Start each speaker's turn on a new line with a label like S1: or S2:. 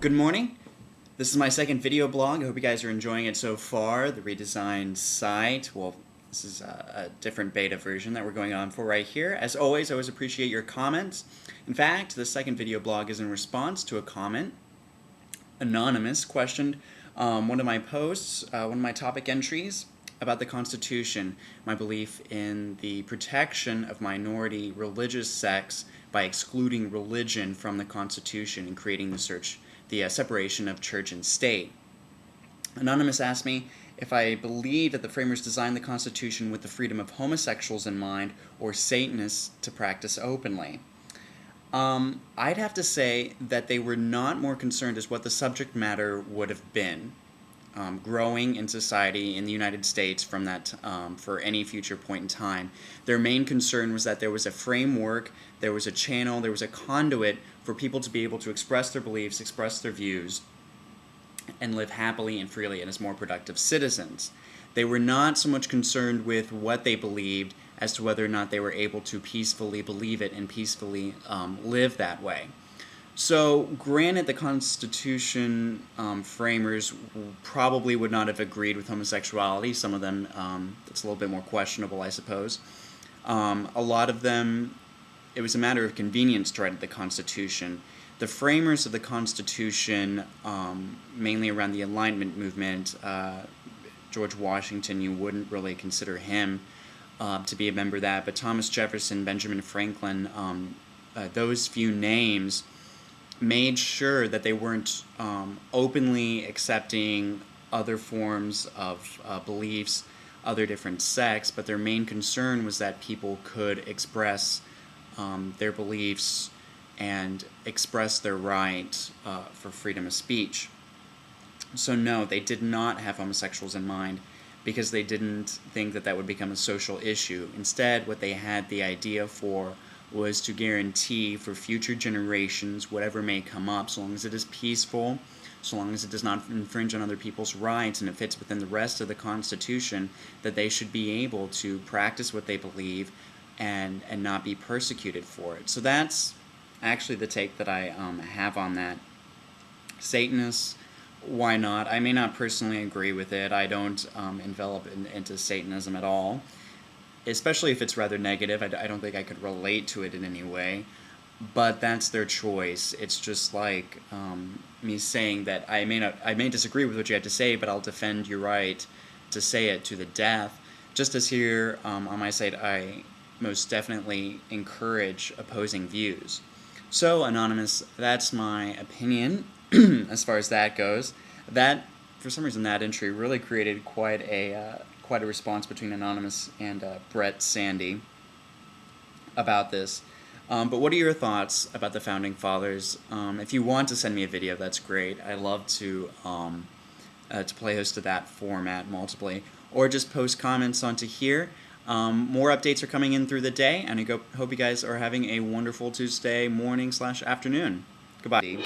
S1: Good morning. This is my second video blog. I hope you guys are enjoying it so far. The redesigned site. Well, this is a different beta version that we're going on for right here. As always, I always appreciate your comments. In fact, the second video blog is in response to a comment. Anonymous questioned one of my posts, one of my topic entries about the Constitution, my belief in the protection of minority religious sects by excluding religion from the Constitution and creating the separation of church and state. Anonymous asked me if I believe that the framers designed the Constitution with the freedom of homosexuals in mind or Satanists to practice openly. I'd have to say that they were not more concerned as what the subject matter would have been growing in society in the United States from that for any future point in time. Their main concern was that there was a framework, there was a channel, there was a conduit for people to be able to express their beliefs, express their views, and live happily and freely and as more productive citizens. They were not so much concerned with what they believed as to whether or not they were able to peacefully believe it and peacefully live that way. So, granted, the Constitution framers probably would not have agreed with homosexuality. Some of them, it's a little bit more questionable, I suppose. A lot of them, it was a matter of convenience to write the Constitution. The framers of the Constitution, mainly around the Enlightenment movement, George Washington, you wouldn't really consider him to be a member of that, but Thomas Jefferson, Benjamin Franklin, those few names made sure that they weren't openly accepting other forms of beliefs, other different sects, but their main concern was that people could express their beliefs and express their right for freedom of speech. So no, they did not have homosexuals in mind because they didn't think that that would become a social issue. Instead, what they had the idea for was to guarantee for future generations, whatever may come up, so long as it is peaceful, so long as it does not infringe on other people's rights and it fits within the rest of the Constitution, that they should be able to practice what they believe and not be persecuted for it. So that's actually the take that I have on that. Satanists, why not? I may not personally agree with it. I don't envelop into Satanism at all, especially if it's rather negative. I don't think I could relate to it in any way, but that's their choice. It's just like me saying that I may disagree with what you have to say, but I'll defend your right to say it to the death. Just as here on my side, I most definitely encourage opposing views. So, Anonymous, that's my opinion as far as that goes. That, for some reason, that entry really created quite a response between Anonymous and Brett Sandy about this. But what are your thoughts about the Founding Fathers? If you want to send me a video, that's great. I love to play host to that format multiply, or just post comments onto here. More updates are coming in through the day, and I hope you guys are having a wonderful Tuesday morning/afternoon. Goodbye.